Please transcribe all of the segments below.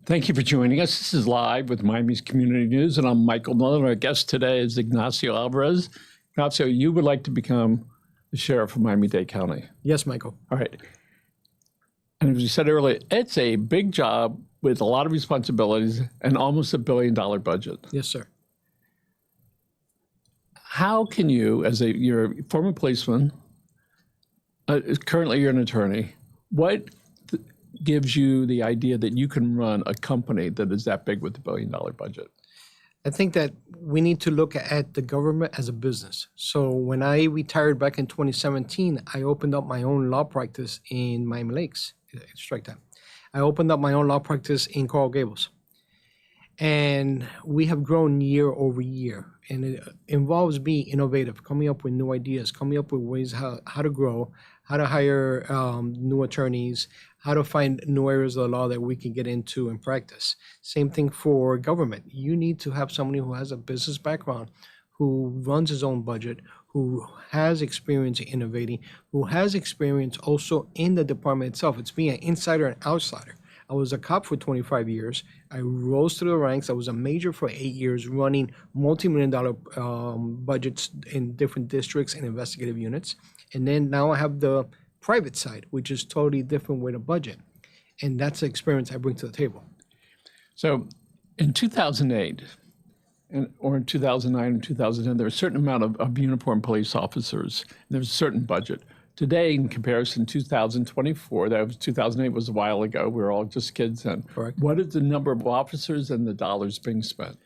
Thank you for joining us. This is Live with Miami's Community News, and I'm Michael Miller. Our guest today is Ignacio Alvarez. Ignacio, you would like to become the sheriff of Miami-Dade County. Yes, Michael. All right. And as you said earlier, it's a big job with a lot of responsibilities and almost $1 billion budget. Yes, sir. How can you, you're a former policeman, currently you're an attorney, what gives you the idea that you can run a company that is that big with a $1 billion budget? I think that we need to look at the government as a business. So when I retired back in 2017, I opened up my own law practice in Miami Lakes. Strike that. I opened up my own law practice in Coral Gables. And we have grown year over year. And it involves being innovative, coming up with new ideas, coming up with ways how to grow, how to hire new attorneys, how to find new areas of the law that we can get into and practice. Same thing for government. You need to have somebody who has a business background, who runs his own budget, who has experience in innovating, who has experience also in the department itself. It's being an insider and outsider. I was a cop for 25 years. I rose through the ranks. I was a major for 8 years, running multi-million-dollar budgets in different districts and investigative units. And then now I have the private side, which is totally different with a budget. And that's the experience I bring to the table. So in 2008, or in 2009 and 2010, there was a certain amount of uniformed police officers. There was a certain budget. Today, in comparison, 2024, that was 2008 was a while ago. We were all just kids then. Correct. What is the number of officers and the dollars being spent?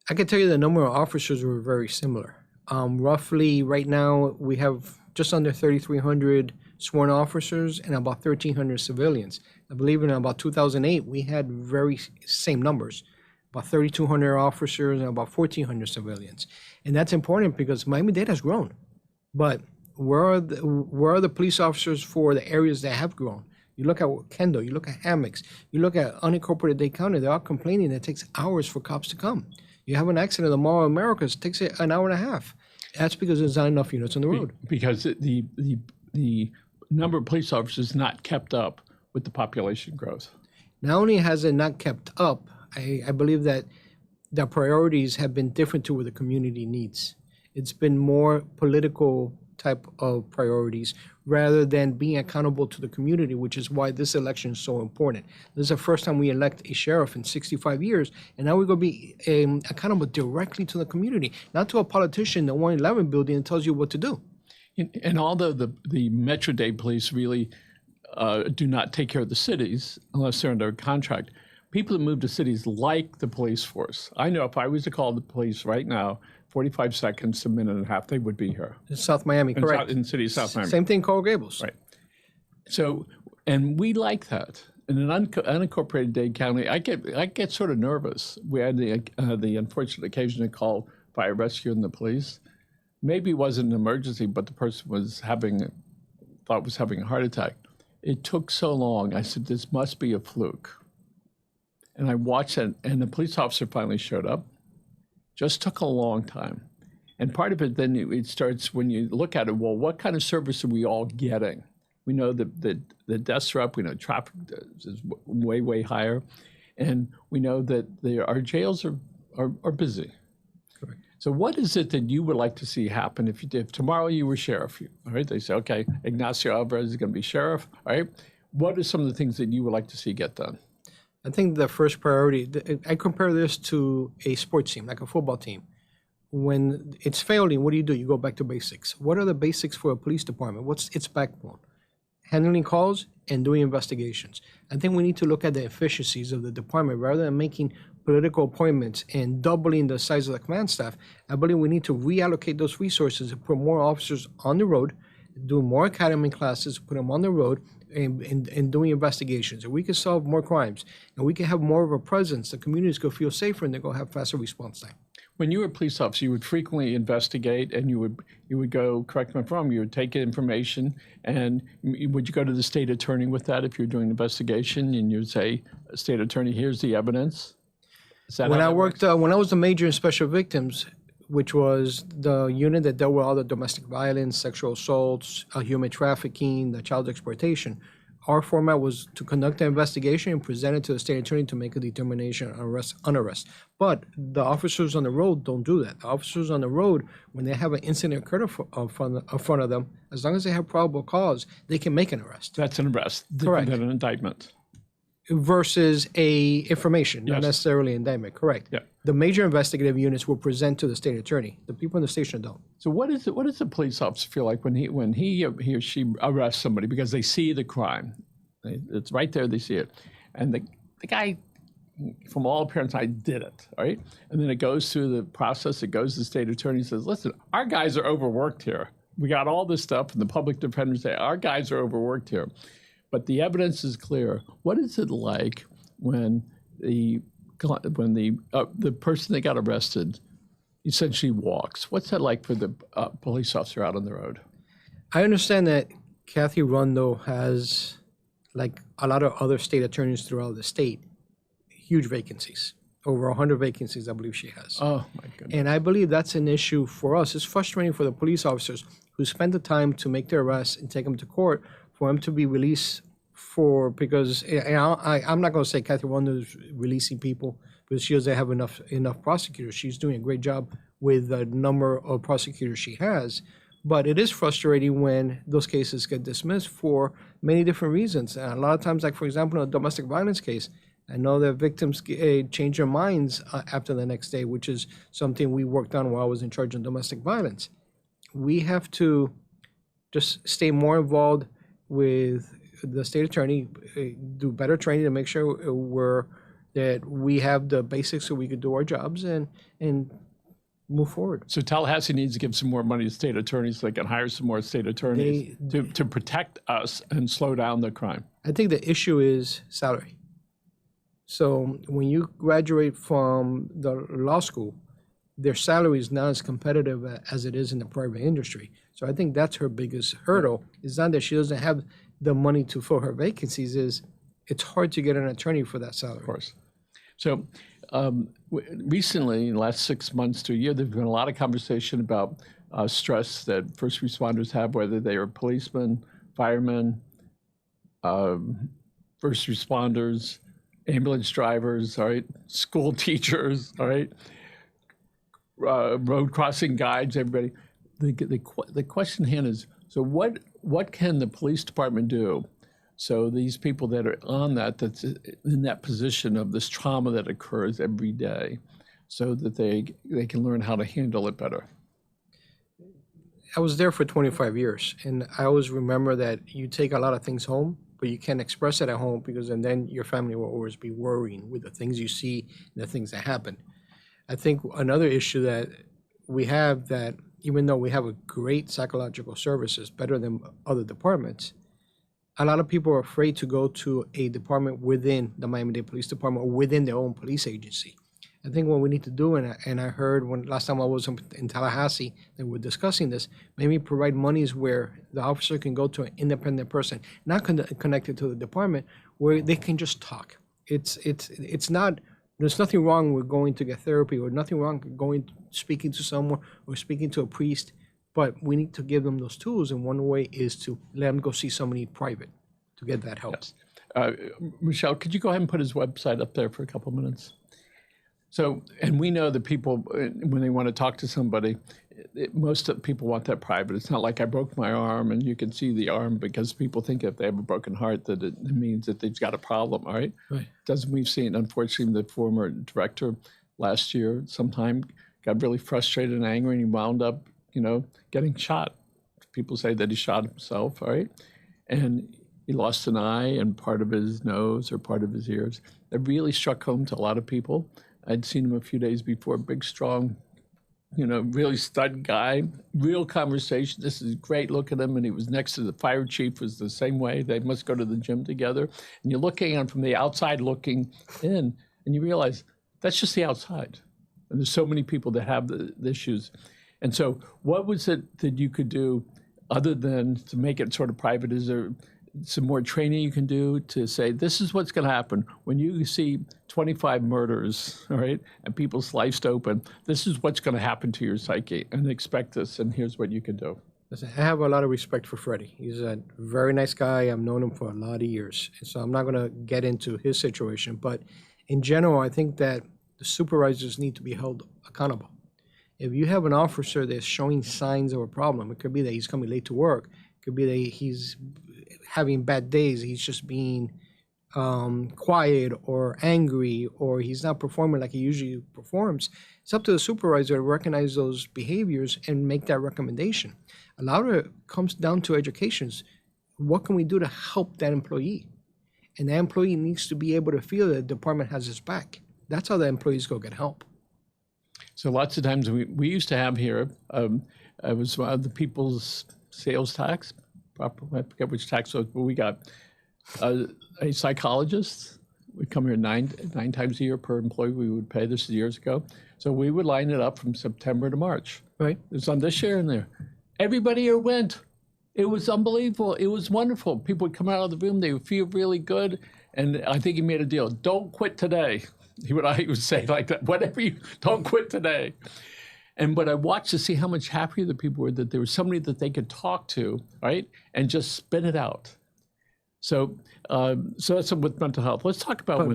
I can tell you the number of officers were very similar. Roughly, right now, we have just under 3,300 sworn officers and about 1,300 civilians. I believe in about 2008, we had very same numbers, about 3,200 officers and about 1,400 civilians. And that's important because Miami-Dade has grown. But where are the police officers for the areas that have grown? You look at Kendall, you look at Hammocks, you look at unincorporated Dade County, they're all complaining that it takes hours for cops to come. You have an accident in the Mall of Americas, it takes an hour and a half. That's because there's not enough units on the road. Because the number of police officers not kept up with the population growth. Not only has it not kept up, I believe that the priorities have been different to what the community needs. It's been more political type of priorities rather than being accountable to the community, which is why this election is so important. This is the first time we elect a sheriff in 65 years, and now we're going to be accountable directly to the community, not to a politician in the 111 building that tells you what to do. And although the Metro-Dade police really do not take care of the cities unless they're under a contract, people that move to cities like the police force. I know if I was to call the police right now, 45 seconds to a minute and a half, they would be here. In South Miami, correct. In the city of South Miami. Same thing, Coral Gables. Right. So, and we like that. In an unincorporated Dade County, I get sort of nervous. We had the unfortunate occasion to call fire rescue and the police. Maybe it wasn't an emergency, but the person was having a heart attack. It took so long. I said, this must be a fluke. And I watched it, and the police officer finally showed up. Just took a long time. And part of it then it starts when you look at it, well, what kind of service are we all getting? We know that the deaths are up. We know traffic is way, way higher. And we know that our jails are busy. Correct. So what is it that you would like to see happen if tomorrow you were sheriff? All right, they say, okay, Ignacio Alvarez is going to be sheriff. All right, what are some of the things that you would like to see get done? I think the first priority, I compare this to a sports team, like a football team. When it's failing, what do? You go back to basics. What are the basics for a police department? What's its backbone? Handling calls and doing investigations. I think we need to look at the efficiencies of the department rather than making political appointments and doubling the size of the command staff. I believe we need to reallocate those resources and put more officers on the road, do more academy classes, put them on the road, and doing investigations. And we can solve more crimes, and we can have more of a presence. The communities could feel safer, and they're going to have faster response time. When you were a police officer, you would frequently investigate, and you would go, correct me if I'm wrong, you would take information, and would you go to the state attorney with that if you're doing an investigation, and you'd say, state attorney, here's the evidence? When I was the major in special victims, which was the unit that dealt with all the domestic violence, sexual assaults, human trafficking, the child exploitation, Our format was to conduct the investigation and present it to the state attorney to make a determination on arrest. But the officers on the road don't do that. The officers on the road, when they have an incident occurred in front of them, as long as they have probable cause, they can make an arrest. That's an arrest, Correct. different than an indictment. Versus a information, not Yes. necessarily indictment. Correct. Yeah. The major investigative units will present to the state attorney. The people in the station don't. So what does the police officer feel like when he or she arrests somebody because they see the crime? It's right there, they see it. And the guy, from all appearance, I did it, all right? And then it goes through the process, it goes to the state attorney, says, listen, our guys are overworked here. We got all this stuff, and the public defenders say, our guys are overworked here. But the evidence is clear. What is it like when the person that got arrested essentially walks? What's that like for the police officer out on the road? I understand that Kathy Rondo has, like a lot of other state attorneys throughout the state, huge vacancies. Over 100 vacancies, I believe she has. Oh, my goodness. And I believe that's an issue for us. It's frustrating for the police officers who spend the time to make their arrests and take them to court for them to be released because I'm not going to say Kathy Rondo is releasing people because she doesn't have enough prosecutors. She's doing a great job with the number of prosecutors she has. But it is frustrating when those cases get dismissed for many different reasons. And a lot of times, like for example, in a domestic violence case, I know that victims change their minds after the next day, which is something we worked on while I was in charge of domestic violence. We have to just stay more involved with the state attorney, do better training to make sure that we have the basics so we could do our jobs and move forward. So Tallahassee needs to give some more money to state attorneys so they can hire some more state attorneys to protect us and slow down the crime. I think the issue is salary. So when you graduate from the law school, their salary is not as competitive as it is in the private industry. So I think that's her biggest hurdle. It's not that she doesn't have the money to fill her vacancies, it's hard to get an attorney for that salary. Of course. So recently, in the last 6 months to a year, there's been a lot of conversation about stress that first responders have, whether they are policemen, firemen, first responders, ambulance drivers, all right, school teachers, all right, road crossing guides, everybody. The question at hand is, so what can the police department do so these people that are on that's in that position of this trauma that occurs every day, so that they can learn how to handle it better? I was there for 25 years, and I always remember that you take a lot of things home, but you can't express it at home and then your family will always be worrying with the things you see and the things that happen. I think another issue that we have, that even though we have a great psychological services, better than other departments, a lot of people are afraid to go to a department within the Miami-Dade Police Department or within their own police agency. I think what we need to do, and I heard last time I was in Tallahassee that we're discussing this, maybe provide monies where the officer can go to an independent person, not connected to the department, where they can just talk. It's not. There's nothing wrong with going to get therapy, or nothing wrong with speaking to someone or speaking to a priest, but we need to give them those tools, and one way is to let them go see somebody private to get that help. Yes. Michelle, could you go ahead and put his website up there for a couple minutes? So, and we know that people, when they want to talk to somebody, most of the people want that private. It's not like I broke my arm and you can see the arm, because people think if they have a broken heart that it means that they've got a problem, all right? Right. We've seen, unfortunately, the former director last year sometime got really frustrated and angry, and he wound up, getting shot. People say that he shot himself, all right? And he lost an eye and part of his nose or part of his ears. It really struck home to a lot of people. I'd seen him a few days before, big, strong, really stud guy, real conversation. This is great. Look at him. And he was next to the fire chief, was the same way. They must go to the gym together. And you're looking at him from the outside looking in, and you realize that's just the outside. And there's so many people that have the issues. And so what was it that you could do other than to make it sort of private? Is there some more training you can do to say, this is what's going to happen when you see 25 murders, all right, and people sliced open? This is what's going to happen to your psyche, and expect this, and here's what you can do. Listen, I have a lot of respect for Freddie. He's a very nice guy. I've known him for a lot of years. And so I'm not going to get into his situation. But in general, I think that the supervisors need to be held accountable. If you have an officer that's showing signs of a problem, it could be that he's coming late to work. It could be that he's having bad days. He's just being quiet or angry, or he's not performing like he usually performs. It's up to the supervisor to recognize those behaviors and make that recommendation. A lot of it comes down to educations. What can we do to help that employee? And that employee needs to be able to feel that the department has his back. That's how the employees go get help. So lots of times we used to have here, it was the people's sales tax, I forget which tax was, but we got a psychologist would come here nine times a year per employee we would pay. This is years ago. So we would line it up from September to March. Right. It's on this year and there. Everybody here went. It was unbelievable. It was wonderful. People would come out of the room. They would feel really good. And I think he made a deal. Don't quit today. He would say like that, whatever you, don't quit today. And but I watched to see how much happier the people were that there was somebody that they could talk to, right? And just spit it out. So so that's with mental health. Let's talk about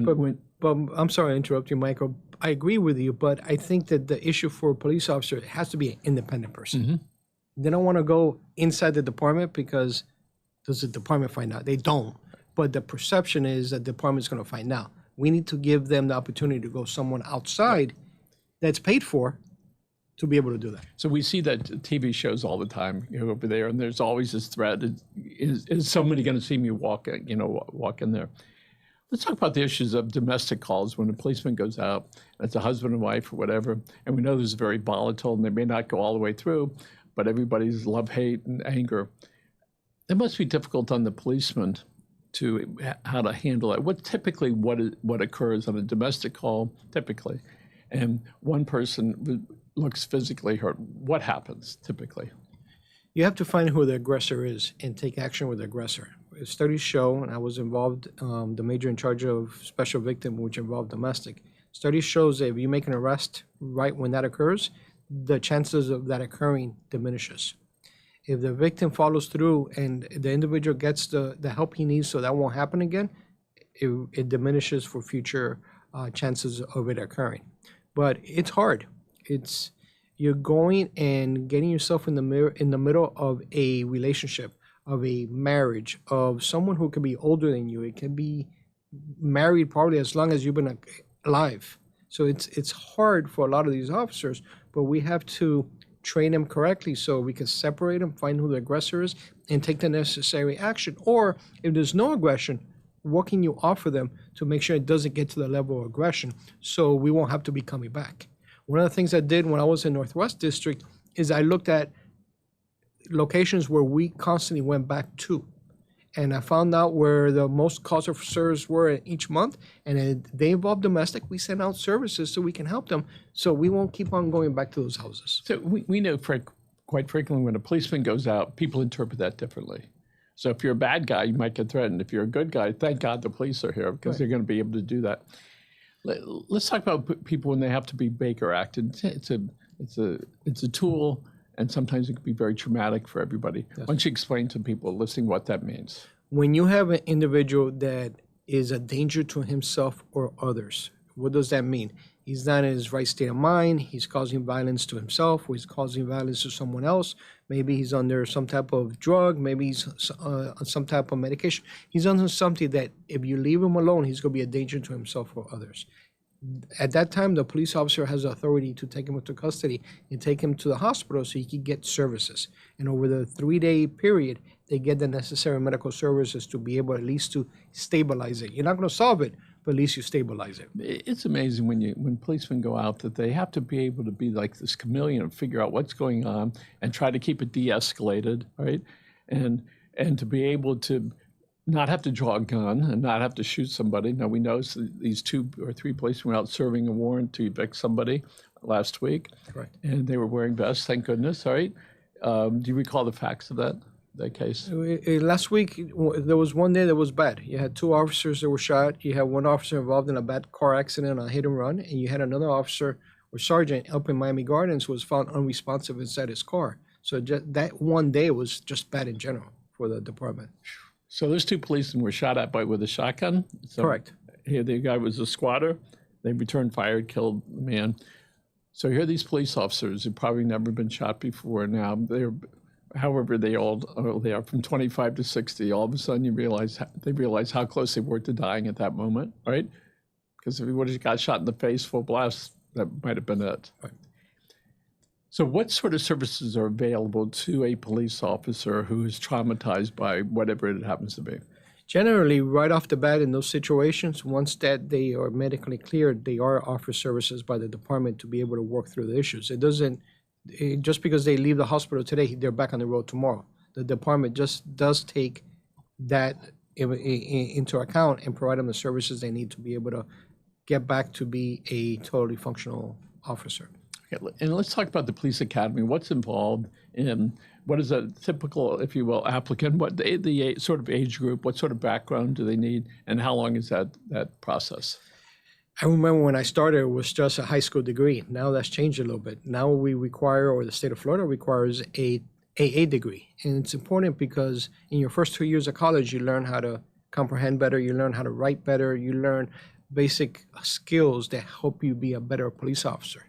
But I'm sorry to interrupt you, Michael. I agree with you, but I think that the issue for a police officer has to be an independent person. Mm-hmm. They don't want to go inside the department because does the department find out? They don't. But the perception is that the department's going to find out. We need to give them the opportunity to go someone outside that's paid for to be able to do that. So we see that TV shows all the time, over there, and there's always this threat: is somebody going to see me walk in there? Let's talk about the issues of domestic calls when a policeman goes out, and it's a husband and wife or whatever, and we know this is very volatile, and they may not go all the way through, but everybody's love, hate, and anger. It must be difficult on the policeman to how to handle it. What occurs on a domestic call typically, and one person looks physically hurt. What happens typically? You have to find who the aggressor is and take action with the aggressor. Studies show, and I was involved, the major in charge of special victim, which involved domestic. Studies shows that if you make an arrest right when that occurs, the chances of that occurring diminishes. If the victim follows through and the individual gets the help he needs so that won't happen again, it diminishes for future chances of it occurring. But it's hard. You're going and getting yourself in the middle of a relationship, of a marriage, of someone who could be older than you. It can be married probably as long as you've been alive. So it's hard for a lot of these officers, but we have to train them correctly so we can separate them, find who the aggressor is, and take the necessary action. Or if there's no aggression, what can you offer them to make sure it doesn't get to the level of aggression so we won't have to be coming back? One of the things I did when I was in Northwest District is I looked at locations where we constantly went back to. And I found out where the most calls officers were each month. And if they involve domestic, we send out services so we can help them. So we won't keep on going back to those houses. So we know quite frequently when a policeman goes out, people interpret that differently. So if you're a bad guy, you might get threatened. If you're a good guy, thank God the police are here because they're going to be able to do that. Let's talk about people when they have to be Baker acted. It's a tool, and sometimes it can be very traumatic for everybody. Yes. Why don't you explain to people listening what that means? When you have an individual that is a danger to himself or others, what does that mean? He's not in his right state of mind. He's causing violence to himself, or he's causing violence to someone else. Maybe he's under some type of drug. Maybe he's on some type of medication. He's under something that if you leave him alone, he's going to be a danger to himself or others. At that time, the police officer has authority to take him into custody and take him to the hospital so he can get services. And over the 3-day period, they get the necessary medical services to be able at least to stabilize it. You're not going to solve it, but at least you stabilize it. It's amazing when policemen go out that they have to be able to be like this chameleon and figure out what's going on and try to keep it de-escalated, right? And to be able to not have to draw a gun and not have to shoot somebody. Now, we know these 2 or 3 policemen were out serving a warrant to evict somebody last week. Correct. And they were wearing vests, thank goodness, all right? Do you recall the facts of that case? Last week, there was one day that was bad. You had 2 officers that were shot. You had 1 officer involved in a bad car accident, a hit and run, and you had another officer or sergeant up in Miami Gardens who was found unresponsive inside his car. So just that one day was just bad in general for the department. So those two policemen were shot at with a shotgun. So Correct. Here the guy was a squatter. They returned fire, killed the man. So here are these police officers who've probably never been shot before. Now however they are from 25 to 60. All of a sudden they realize how close they were to dying at that moment, right? Because if he would have got shot in the face full blast, that might have been it. Right. So what sort of services are available to a police officer who is traumatized by whatever it happens to be? Generally, right off the bat in those situations, once that they are medically cleared, they are offered services by the department to be able to work through the issues. Just because they leave the hospital today, they're back on the road tomorrow. The department just does take that into account and provide them the services they need to be able to get back to be a totally functional officer. Okay, and let's talk about the police academy. What's involved in what is a typical, if you will, applicant? What the sort of age group? What sort of background do they need? And how long is that process? I remember when I started, it was just a high school degree. Now that's changed a little bit. Now we require, or the state of Florida requires, a AA degree. And it's important because in your first 2 years of college, you learn how to comprehend better, you learn how to write better, you learn basic skills that help you be a better police officer.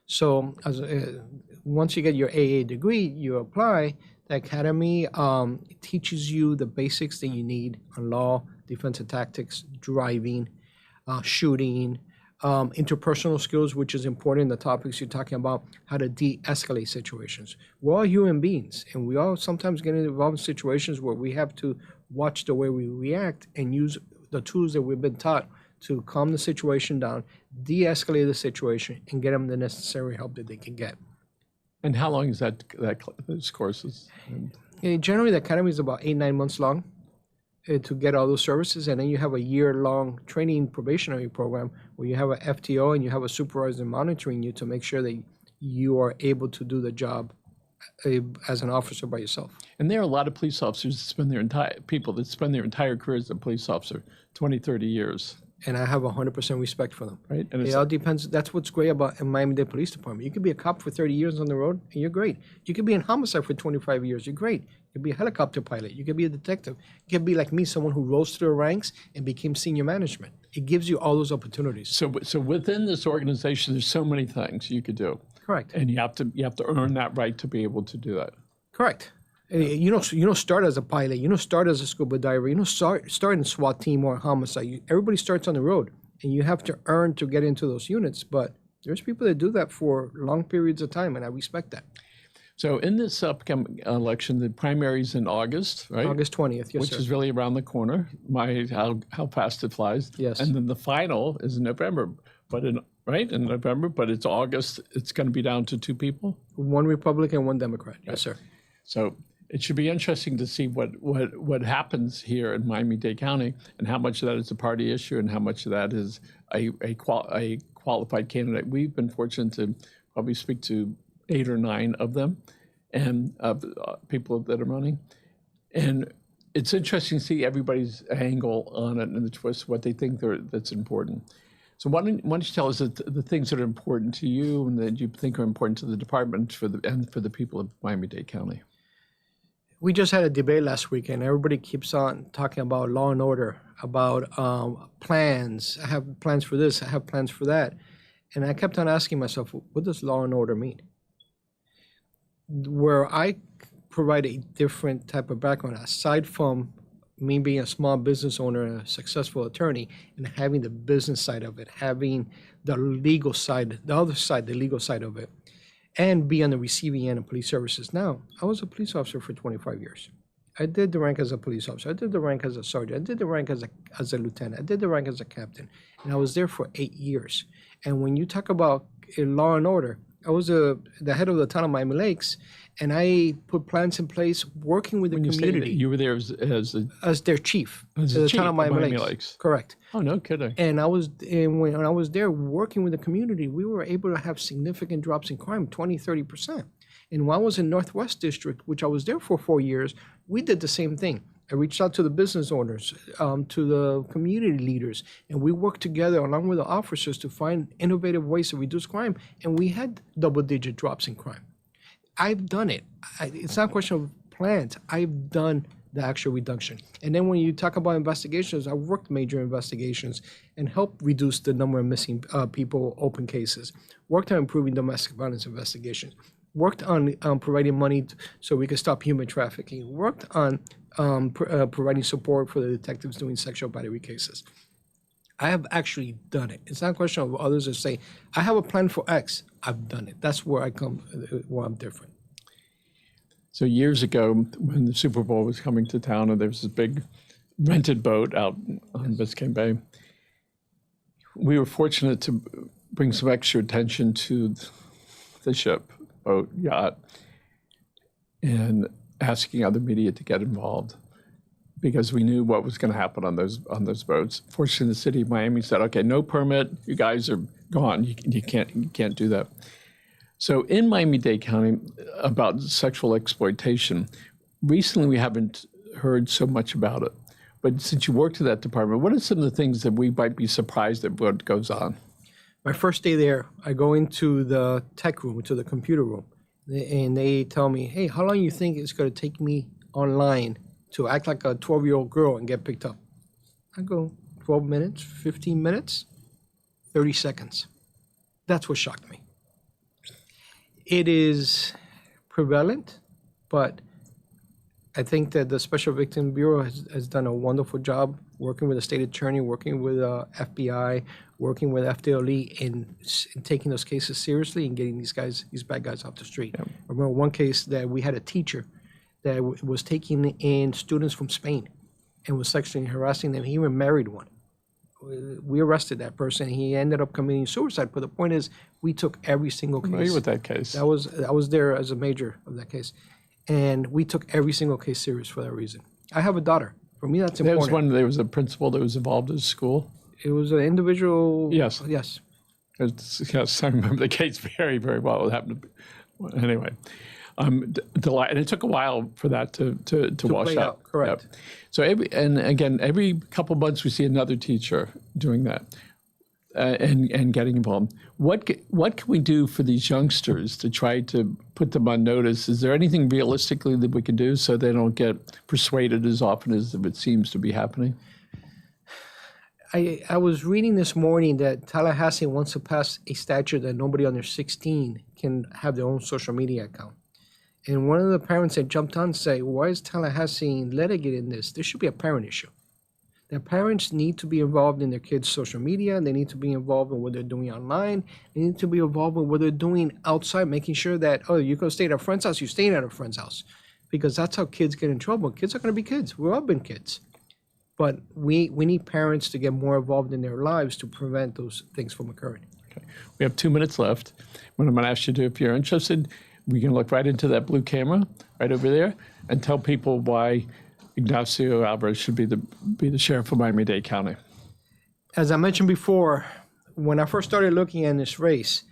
So once you get your AA degree, you apply. The academy teaches you the basics that you need on law, defensive tactics, driving, shooting, interpersonal skills, which is important in the topics you're talking about, how to de-escalate situations. We're all human beings, and we all sometimes get involved in situations where we have to watch the way we react and use the tools that we've been taught to calm the situation down, de-escalate the situation, and get them the necessary help that they can get. And how long is those courses? Generally, the academy is about 8-9 months long to get all those services, and then you have a year-long training probationary program where you have a FTO and you have a supervisor monitoring you to make sure that you are able to do the job as an officer by yourself. And there are a lot of police officers that spend their entire career as a police officer, 20, 30 years. And I have 100% respect for them. Right. And it all depends. That's what's great about a Miami-Dade Police Department. You could be a cop for 30 years on the road, and you're great. You could be in homicide for 25 years. You're great. You could be a helicopter pilot. You could be a detective. You could be like me, someone who rose through the ranks and became senior management. It gives you all those opportunities. So within this organization, there's so many things you could do. Correct. And you have to earn that right to be able to do that. Correct. You don't start as a pilot. You don't start as a scuba diver. You don't start in a SWAT team or a homicide. Everybody starts on the road, and you have to earn to get into those units. But there's people that do that for long periods of time, and I respect that. So in this upcoming election, the primary's in August, right? August 20th, yes, which sir. is really around the corner. How fast it flies. Yes. And then the final is in November, in November, but it's August. It's going to be down to 2 people. 1 Republican, 1 Democrat. Yes, sir. So it should be interesting to see what happens here in Miami-Dade County and how much of that is a party issue and how much of that is a qualified candidate. We've been fortunate to probably speak to 8 or 9 of them and people that are running. And it's interesting to see everybody's angle on it and the twist, what they think that's important. So why don't you tell us the things that are important to you and that you think are important to the department and for the people of Miami-Dade County? We just had a debate last week, and everybody keeps on talking about law and order, about plans. I have plans for this, I have plans for that. And I kept on asking myself, what does law and order mean? Where I provide a different type of background, aside from me being a small business owner and a successful attorney, and having the business side of it, having the legal side, the other side, the legal side of it, and be on the receiving end of police services. Now, I was a police officer for 25 years. I did the rank as a police officer. I did the rank as a sergeant. I did the rank as a lieutenant. I did the rank as a captain. And I was there for 8 years. And when you talk about law and order, I was the head of the town of Miami Lakes, and I put plans in place working with the community. You were there as their chief, as the chief town of Miami Lakes. Lakes. Correct. Oh, no kidding. And when I was there working with the community, we were able to have significant drops in crime, 20, 30%. And while I was in Northwest District, which I was there for 4 years, we did the same thing. I reached out to the business owners, to the community leaders, and we worked together along with the officers to find innovative ways to reduce crime, and we had double-digit drops in crime. I've done it. It's not a question of plans. I've done the actual reduction. And then when you talk about investigations, I've worked major investigations and helped reduce the number of missing people, open cases, worked on improving domestic violence investigations, worked on providing money so we could stop human trafficking, worked on providing support for the detectives doing sexual battery cases. I have actually done it. It's not a question of others that say, I have a plan for X. I've done it. That's where where I'm different. So years ago, when the Super Bowl was coming to town, and there was this big rented boat out on Biscayne Bay, we were fortunate to bring some extra attention to the ship, boat, yacht, and asking other media to get involved because we knew what was going to happen on those boats. Fortunately, the city of Miami said, "Okay, no permit. You guys are gone. You can't do that." So in Miami-Dade County, about sexual exploitation, recently we haven't heard so much about it. But since you worked in that department, what are some of the things that we might be surprised at what goes on? My first day there, I go into the tech room, to the computer room, and they tell me, hey, how long you think it's going to take me online to act like a 12-year-old girl and get picked up? I go, 12 minutes, 15 minutes, 30 seconds. That's what shocked me. It is prevalent, but I think that the Special Victim Bureau has done a wonderful job working with the state attorney, working with FBI, working with FDLE in taking those cases seriously and getting these bad guys off the street. Yeah. I remember one case that we had a teacher that was taking in students from Spain and was sexually harassing them. He even married one. We arrested that person. He ended up committing suicide. But the point is, we took every single case. I'm familiar with that case. I was there as a major of that case, and we took every single case serious for that reason. I have a daughter. For me, that's important. There was a principal that was involved in school. It was an individual. Yes. Yes. Yes, I remember the case very, very well. It happened to, anyway. And it took a while for that to wash out. Correct. Yep. So every couple months we see another teacher doing that and getting involved. What can we do for these youngsters to try to put them on notice? Is there anything realistically that we can do so they don't get persuaded as often as it seems to be happening? I was reading this morning that Tallahassee wants to pass a statute that nobody under 16 can have their own social media account. And one of the parents that jumped on said, why is Tallahassee litigating this? This should be a parent issue. The parents need to be involved in their kids' social media. They need to be involved in what they're doing online. They need to be involved in what they're doing outside, making sure that, oh, you're going to stay at a friend's house, you're staying at a friend's house. Because that's how kids get in trouble. Kids are going to be kids. We've all been kids. But we need parents to get more involved in their lives to prevent those things from occurring. Okay. We have 2 minutes left. What I'm going to ask you to do, if you're interested, we can look right into that blue camera right over there and tell people why Ignacio Alvarez should be the sheriff of Miami-Dade County. As I mentioned before, when I first started looking at this race,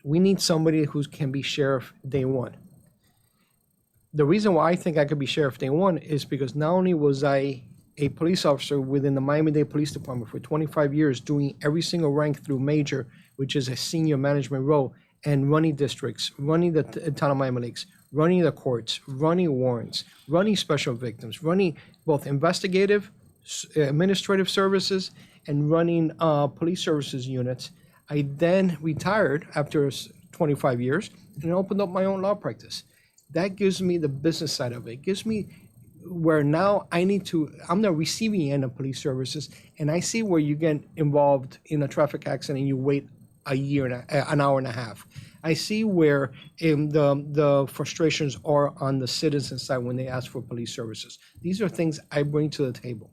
we need somebody who can be sheriff day one. The reason why I think I could be sheriff day one is because not only was I a police officer within the Miami-Dade Police Department for 25 years, doing every single rank through major, which is a senior management role, and running districts, running the town of Miami Lakes, running the courts, running warrants, running special victims, running both investigative, administrative services, and running police services units. I then retired after 25 years and opened up my own law practice. That gives me the business side of it. It gives me where now I'm the receiving end of police services, and I see where you get involved in a traffic accident and you wait an hour and a half. I see where the frustrations are on the citizen side when they ask for police services. These are things I bring to the table.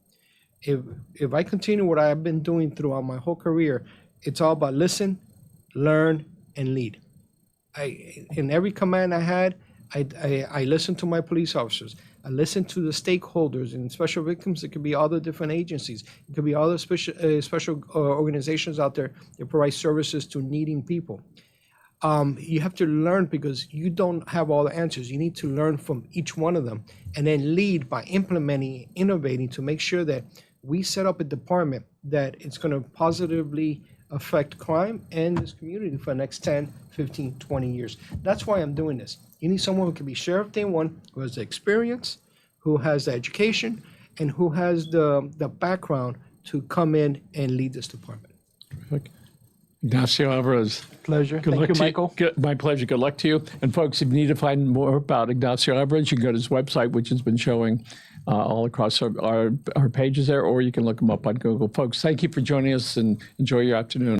If I continue what I've been doing throughout my whole career, it's all about listen, learn, and lead. In every command I had, I listened to my police officers. I listened to the stakeholders. And special victims, it could be other different agencies. It could be other special organizations out there that provide services to needing people. You have to learn because you don't have all the answers. You need to learn from each one of them and then lead by implementing, innovating to make sure that we set up a department that it's going to positively affect crime and this community for the next 10, 15, 20 years. That's why I'm doing this. You need someone who can be sheriff day one, who has the experience, who has the education, and who has the background to come in and lead this department. Ignacio Alvarez. Pleasure. Good Thank luck you, to Michael. My pleasure. Good luck to you. And folks, if you need to find more about Ignacio Alvarez, you can go to his website, which has been showing all across our pages there, or you can look him up on Google. Folks, thank you for joining us and enjoy your afternoon.